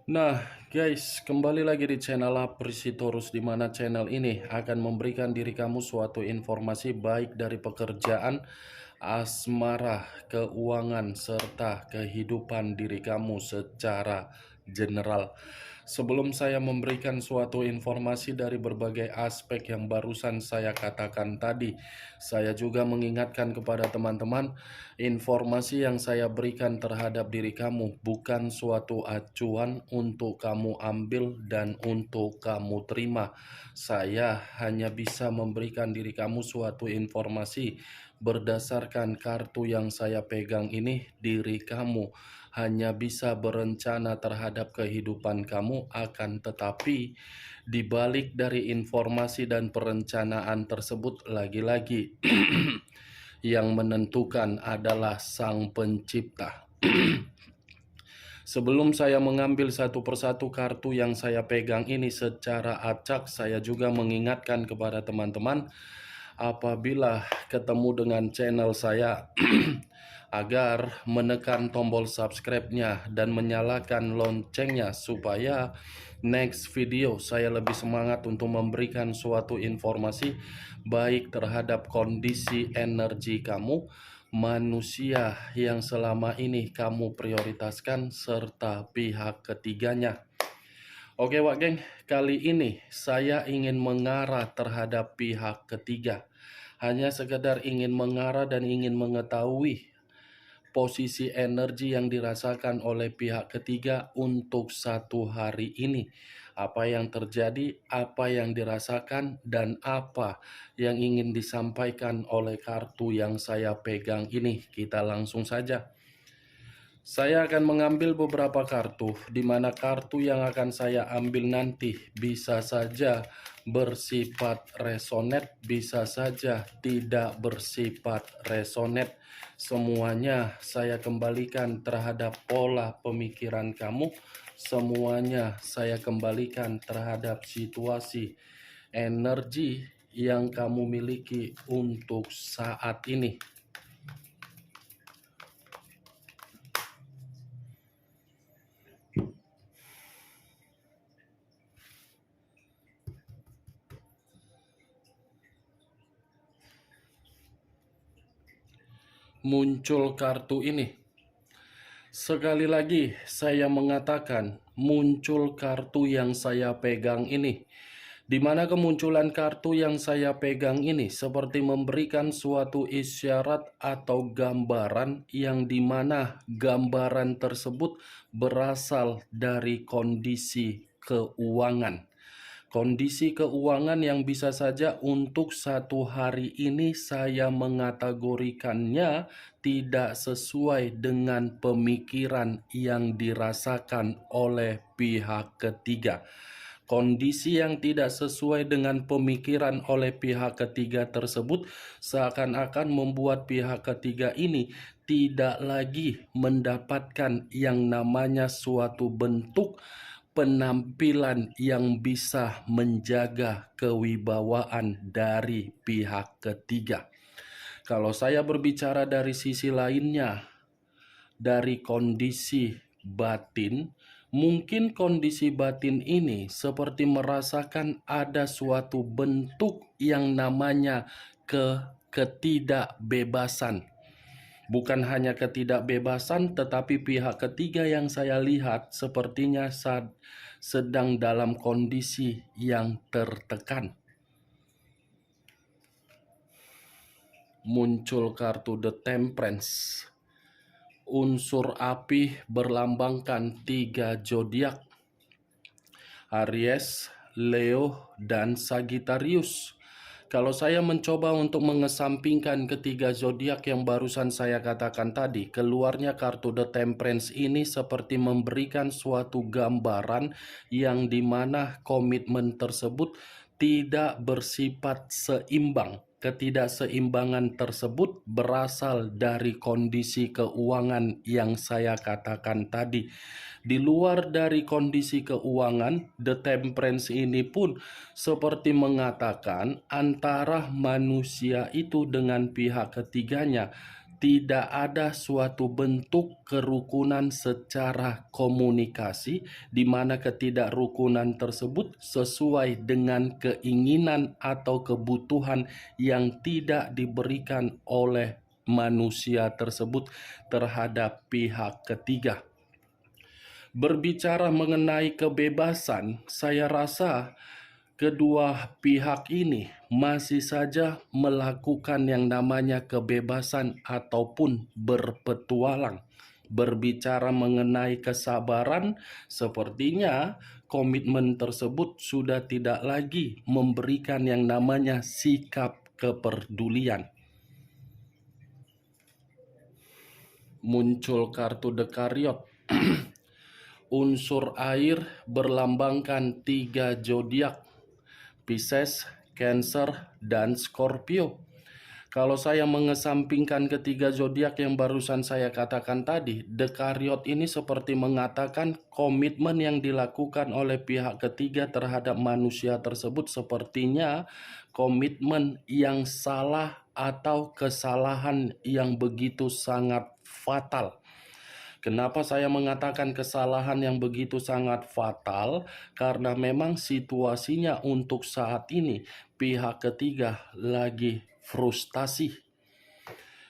Nah, guys, kembali lagi di channel Aprisitorus, di mana channel ini akan memberikan diri kamu suatu informasi baik dari pekerjaan, asmara, keuangan, serta kehidupan diri kamu secara general. Sebelum saya memberikan suatu informasi dari berbagai aspek yang barusan saya katakan tadi, saya juga mengingatkan kepada teman-teman, informasi yang saya berikan terhadap diri kamu bukan suatu acuan untuk kamu ambil dan untuk kamu terima. Saya hanya bisa memberikan diri kamu suatu informasi berdasarkan kartu yang saya pegang ini. Diri kamu hanya bisa berencana terhadap kehidupan kamu, akan tetapi di balik dari informasi dan perencanaan tersebut, lagi-lagi yang menentukan adalah Sang Pencipta. Sebelum saya mengambil satu persatu kartu yang saya pegang ini secara acak, saya juga mengingatkan kepada teman-teman, apabila ketemu dengan channel saya, agar menekan tombol subscribe-nya dan menyalakan loncengnya supaya next video saya lebih semangat untuk memberikan suatu informasi baik terhadap kondisi energi kamu, manusia yang selama ini kamu prioritaskan, serta pihak ketiganya. Oke Wak Geng, kali ini saya ingin mengarah terhadap pihak ketiga. Hanya sekedar ingin mengarah dan ingin mengetahui posisi energi yang dirasakan oleh pihak ketiga untuk satu hari ini. Apa yang terjadi, apa yang dirasakan, dan apa yang ingin disampaikan oleh kartu yang saya pegang ini. Kita langsung saja. Saya akan mengambil beberapa kartu, di mana kartu yang akan saya ambil nanti bisa saja bersifat resonet, bisa saja tidak bersifat resonet. Semuanya saya kembalikan terhadap pola pemikiran kamu, semuanya saya kembalikan terhadap situasi energi yang kamu miliki untuk saat ini. Muncul kartu ini. Sekali lagi saya mengatakan, muncul kartu yang saya pegang ini. Di mana kemunculan kartu yang saya pegang ini seperti memberikan suatu isyarat atau gambaran, yang dimana gambaran tersebut berasal dari kondisi keuangan. Kondisi keuangan yang bisa saja untuk satu hari ini saya mengategorikannya tidak sesuai dengan pemikiran yang dirasakan oleh pihak ketiga. Kondisi yang tidak sesuai dengan pemikiran oleh pihak ketiga tersebut seakan-akan membuat pihak ketiga ini tidak lagi mendapatkan yang namanya suatu bentuk penampilan yang bisa menjaga kewibawaan dari pihak ketiga. Kalau saya berbicara dari sisi lainnya, dari kondisi batin, mungkin kondisi batin ini seperti merasakan ada suatu bentuk yang namanya ketidakbebasan. Bukan hanya ketidakbebasan, tetapi pihak ketiga yang saya lihat sepertinya sedang dalam kondisi yang tertekan. Muncul kartu The Temperance. Unsur api berlambangkan 3 zodiak: Aries, Leo, dan Sagittarius. Kalau saya mencoba untuk mengesampingkan ketiga zodiak yang barusan saya katakan tadi, keluarnya kartu The Temperance ini seperti memberikan suatu gambaran yang dimana komitmen tersebut tidak bersifat seimbang. Ketidakseimbangan tersebut berasal dari kondisi keuangan yang saya katakan tadi. Di luar dari kondisi keuangan, The Temperance ini pun seperti mengatakan antara manusia itu dengan pihak ketiganya tidak ada suatu bentuk kerukunan secara komunikasi di mana ketidakrukunan tersebut sesuai dengan keinginan atau kebutuhan yang tidak diberikan oleh manusia tersebut terhadap pihak ketiga. Berbicara mengenai kebebasan, saya rasa kedua pihak ini masih saja melakukan yang namanya kebebasan ataupun berpetualang. Berbicara mengenai kesabaran, sepertinya komitmen tersebut sudah tidak lagi memberikan yang namanya sikap kepedulian. Muncul kartu Dekariot. Unsur air berlambangkan 3 zodiak, Pisces, Cancer, dan Scorpio. Kalau saya mengesampingkan ketiga zodiak yang barusan saya katakan tadi, Dekariot ini seperti mengatakan komitmen yang dilakukan oleh pihak ketiga terhadap manusia tersebut sepertinya komitmen yang salah atau kesalahan yang begitu sangat fatal. Kenapa saya mengatakan kesalahan yang begitu sangat fatal? Karena memang situasinya untuk saat ini pihak ketiga lagi frustasi.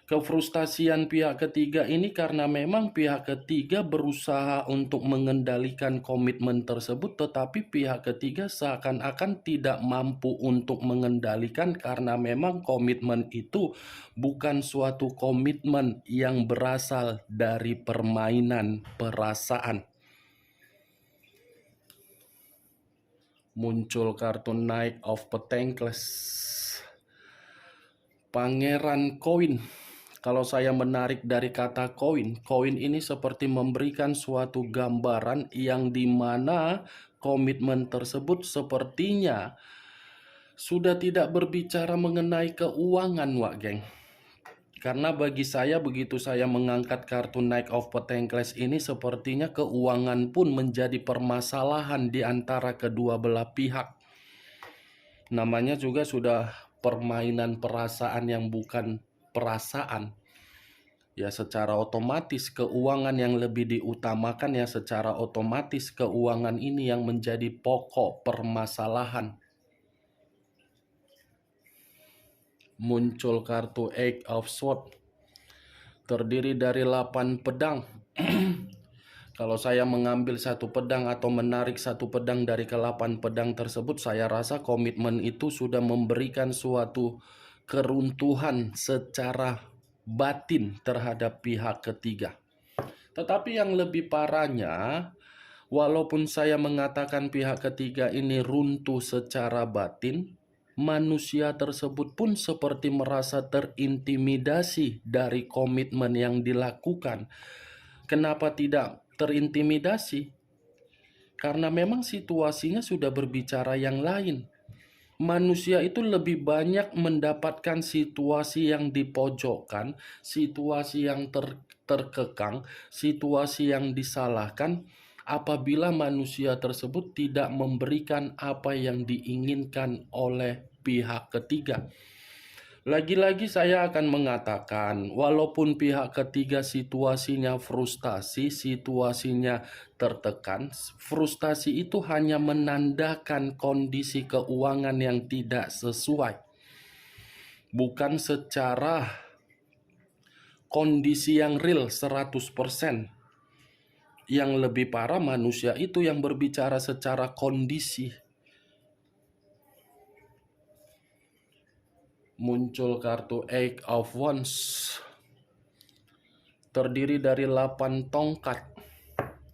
Kefrustasian pihak ketiga ini karena memang pihak ketiga berusaha untuk mengendalikan komitmen tersebut, tetapi pihak ketiga seakan-akan tidak mampu untuk mengendalikan karena memang komitmen itu bukan suatu komitmen yang berasal dari permainan perasaan. Muncul kartu Knight of Pentacles. Pangeran koin. Kalau saya menarik dari kata koin, koin ini seperti memberikan suatu gambaran yang dimana komitmen tersebut sepertinya sudah tidak berbicara mengenai keuangan, Wak Geng. Karena bagi saya begitu saya mengangkat kartu Knight of Pentacles ini sepertinya keuangan pun menjadi permasalahan di antara kedua belah pihak. Namanya juga sudah permainan perasaan yang bukan perasaan. Ya secara otomatis keuangan yang lebih diutamakan, ya secara otomatis keuangan ini yang menjadi pokok permasalahan. Muncul kartu Eight of Swords. Terdiri dari 8 pedang. Kalau saya mengambil satu pedang atau menarik satu pedang dari ke-8 pedang tersebut, saya rasa komitmen itu sudah memberikan suatu keruntuhan secara batin terhadap pihak ketiga. Tetapi yang lebih parahnya, walaupun saya mengatakan pihak ketiga ini runtuh secara batin, manusia tersebut pun seperti merasa terintimidasi dari komitmen yang dilakukan. Kenapa tidak terintimidasi? Karena memang situasinya sudah berbicara yang lain. Manusia itu lebih banyak mendapatkan situasi yang dipojokkan, situasi yang terkekang, situasi yang disalahkan apabila manusia tersebut tidak memberikan apa yang diinginkan oleh pihak ketiga. Lagi-lagi saya akan mengatakan, walaupun pihak ketiga situasinya frustasi, situasinya tertekan, frustasi itu hanya menandakan kondisi keuangan yang tidak sesuai. Bukan secara kondisi yang real 100%. Yang lebih parah manusia itu yang berbicara secara kondisi. Muncul kartu Eight of Wands. Terdiri dari 8 tongkat.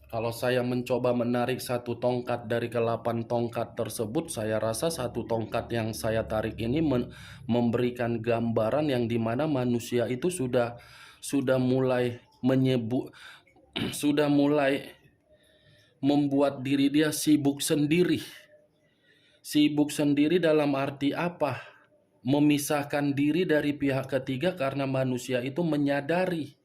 Kalau saya mencoba menarik satu tongkat dari ke-8 tongkat tersebut, saya rasa satu tongkat yang saya tarik ini memberikan gambaran yang dimana manusia itu sudah mulai sudah mulai membuat diri dia sibuk sendiri. Sibuk sendiri dalam arti apa? Memisahkan diri dari pihak ketiga karena manusia itu menyadari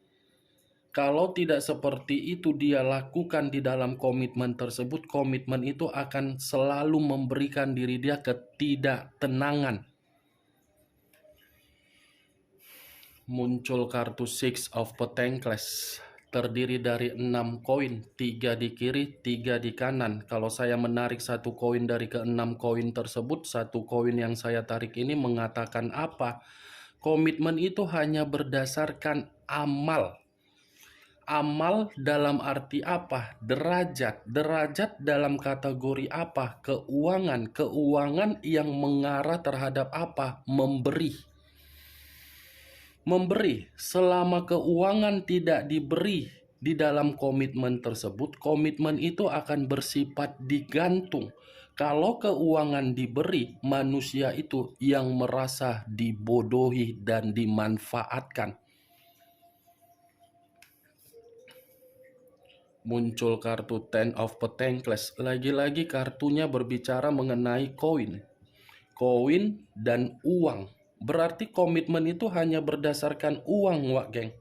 kalau tidak seperti itu dia lakukan di dalam komitmen tersebut, komitmen itu akan selalu memberikan diri dia ketidaktenangan. Muncul kartu Six of Pentacles. Terdiri dari 6 koin, 3 di kiri, 3 di kanan. Kalau saya menarik satu koin dari ke-6 koin tersebut, satu koin yang saya tarik ini mengatakan apa? Komitmen itu hanya berdasarkan amal. Amal dalam arti apa? Derajat. Derajat dalam kategori apa? Keuangan. Keuangan yang mengarah terhadap apa? Memberi. Memberi. Selama keuangan tidak diberi di dalam komitmen tersebut, komitmen itu akan bersifat digantung. Kalau keuangan diberi, manusia itu yang merasa dibodohi dan dimanfaatkan. Muncul kartu Ten of Pentacles. Lagi-lagi kartunya berbicara mengenai koin. Koin dan uang. Berarti komitmen itu hanya berdasarkan uang, Wak geng.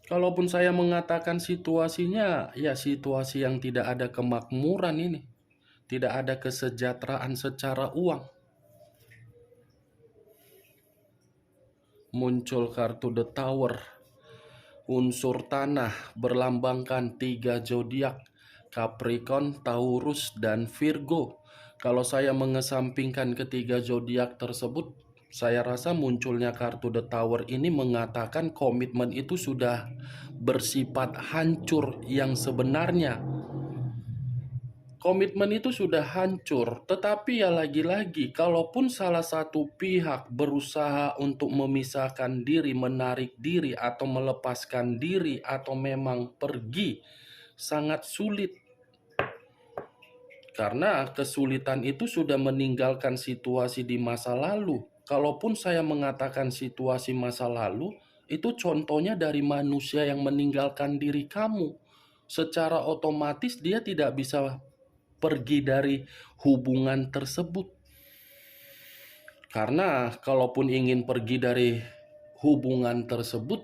Kalaupun saya mengatakan situasinya, ya situasi yang tidak ada kemakmuran ini. Tidak ada kesejahteraan secara uang. Muncul kartu The Tower. Unsur tanah berlambangkan 3 zodiak, Capricorn, Taurus, dan Virgo. Kalau saya mengesampingkan ketiga zodiak tersebut, saya rasa munculnya kartu The Tower ini mengatakan komitmen itu sudah bersifat hancur yang sebenarnya. Komitmen itu sudah hancur, tetapi ya lagi-lagi, kalaupun salah satu pihak berusaha untuk memisahkan diri, menarik diri, atau melepaskan diri, atau memang pergi, sangat sulit. Karena kesulitan itu sudah meninggalkan situasi di masa lalu. Kalaupun saya mengatakan situasi masa lalu, itu contohnya dari manusia yang meninggalkan diri kamu. Secara otomatis dia tidak bisa pergi dari hubungan tersebut. Karena kalaupun ingin pergi dari hubungan tersebut,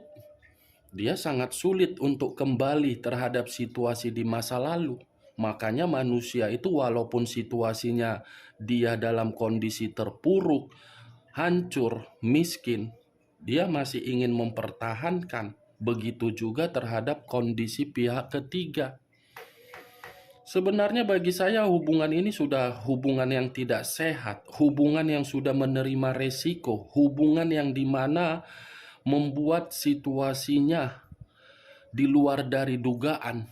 dia sangat sulit untuk kembali terhadap situasi di masa lalu. Makanya manusia itu walaupun situasinya dia dalam kondisi terpuruk, hancur, miskin, dia masih ingin mempertahankan. Begitu juga terhadap kondisi pihak ketiga. Sebenarnya bagi saya hubungan ini sudah hubungan yang tidak sehat, hubungan yang sudah menerima resiko, hubungan yang dimana membuat situasinya di luar dari dugaan.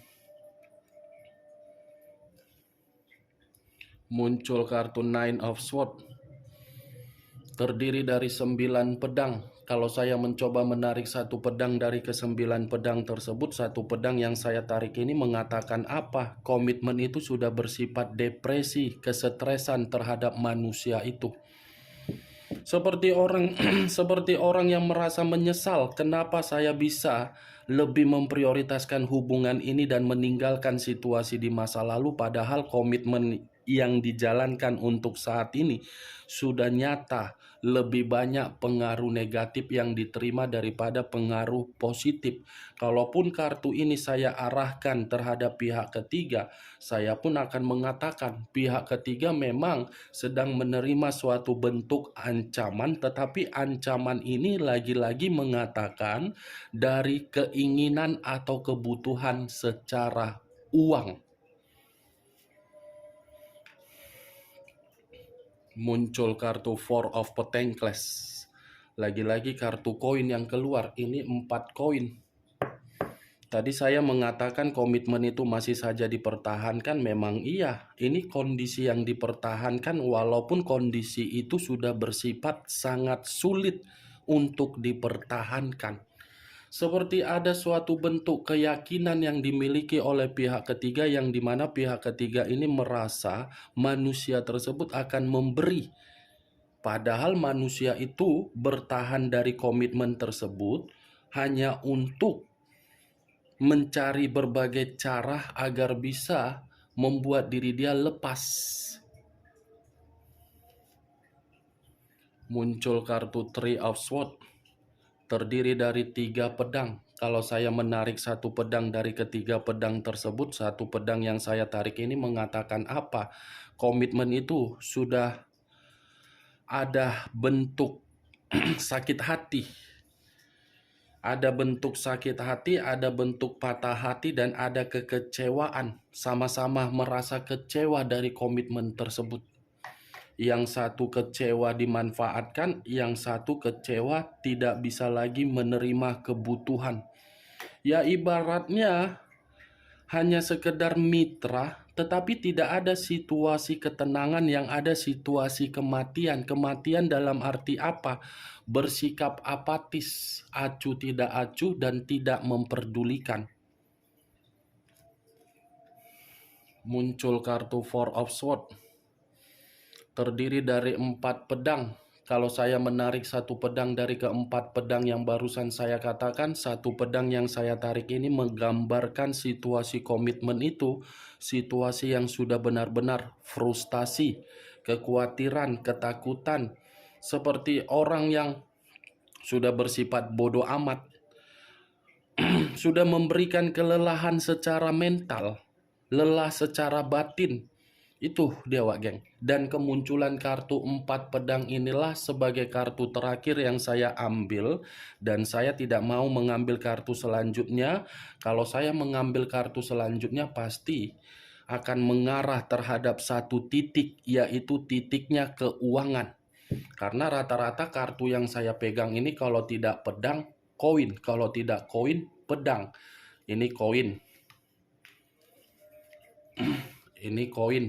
Muncul kartu Nine of Swords, terdiri dari 9 pedang. Kalau saya mencoba menarik satu pedang dari ke-9 pedang tersebut, satu pedang yang saya tarik ini mengatakan apa? Komitmen itu sudah bersifat depresi, kesetresan terhadap manusia itu. Seperti orang seperti orang yang merasa menyesal, kenapa saya bisa lebih memprioritaskan hubungan ini dan meninggalkan situasi di masa lalu, padahal komitmen yang dijalankan untuk saat ini sudah nyata lebih banyak pengaruh negatif yang diterima daripada pengaruh positif. Kalaupun kartu ini saya arahkan terhadap pihak ketiga, saya pun akan mengatakan pihak ketiga memang sedang menerima suatu bentuk ancaman, tetapi ancaman ini lagi-lagi mengatakan dari keinginan atau kebutuhan secara uang. Muncul kartu Four of Pentacles. Lagi-lagi kartu koin yang keluar. Ini 4 koin. Tadi saya mengatakan komitmen itu masih saja dipertahankan. Memang iya, ini kondisi yang dipertahankan walaupun kondisi itu sudah bersifat sangat sulit untuk dipertahankan. Seperti ada suatu bentuk keyakinan yang dimiliki oleh pihak ketiga, yang dimana pihak ketiga ini merasa manusia tersebut akan memberi. Padahal manusia itu bertahan dari komitmen tersebut hanya untuk mencari berbagai cara agar bisa membuat diri dia lepas. Muncul kartu Three of Swords, terdiri dari 3 pedang. Kalau saya menarik satu pedang dari ketiga pedang tersebut, satu pedang yang saya tarik ini mengatakan apa? Komitmen itu sudah ada bentuk sakit hati. Ada bentuk sakit hati, ada bentuk patah hati, dan ada kekecewaan. Sama-sama merasa kecewa dari komitmen tersebut. Yang satu kecewa dimanfaatkan, yang satu kecewa tidak bisa lagi menerima kebutuhan. Ya ibaratnya hanya sekedar mitra, tetapi tidak ada situasi ketenangan, yang ada situasi kematian. Kematian dalam arti apa? Bersikap apatis, acuh tidak acuh, dan tidak memperdulikan. Muncul kartu Four of Swords, terdiri dari 4 pedang. Kalau saya menarik satu pedang dari keempat pedang yang barusan saya katakan, satu pedang yang saya tarik ini menggambarkan situasi komitmen itu, situasi yang sudah benar-benar frustasi, kekhawatiran, ketakutan, seperti orang yang sudah bersifat bodoh amat, sudah memberikan kelelahan secara mental, lelah secara batin. Itu dia Wak Geng. Dan kemunculan kartu 4 pedang inilah sebagai kartu terakhir yang saya ambil. Dan saya tidak mau mengambil kartu selanjutnya. Kalau saya mengambil kartu selanjutnya pasti akan mengarah terhadap satu titik, yaitu titiknya keuangan. Karena rata-rata kartu yang saya pegang ini kalau tidak pedang, koin. Kalau tidak koin, pedang. Ini koin. Ini koin.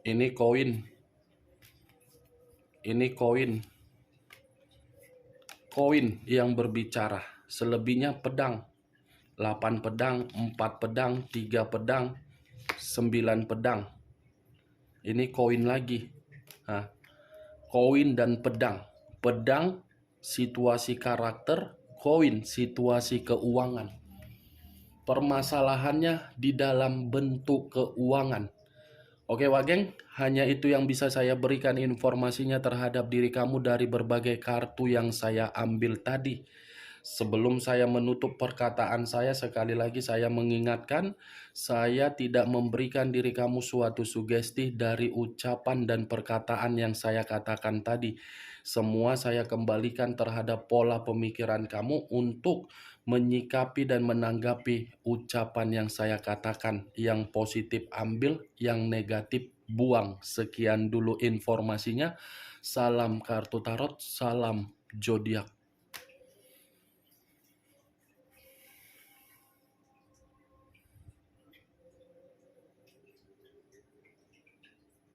Ini koin. Ini koin. Koin yang berbicara. Selebihnya pedang. 8 pedang, 4 pedang, 3 pedang, 9 pedang. Ini koin lagi. Nah, koin dan pedang. Pedang situasi karakter, koin situasi keuangan. Permasalahannya di dalam bentuk keuangan. Oke Wak Geng, hanya itu yang bisa saya berikan informasinya terhadap diri kamu dari berbagai kartu yang saya ambil tadi. Sebelum saya menutup perkataan saya, sekali lagi saya mengingatkan, saya tidak memberikan diri kamu suatu sugesti dari ucapan dan perkataan yang saya katakan tadi. Semua saya kembalikan terhadap pola pemikiran kamu untuk menyikapi dan menanggapi ucapan yang saya katakan. Yang positif ambil, yang negatif buang. Sekian dulu informasinya. Salam kartu tarot, salam zodiak.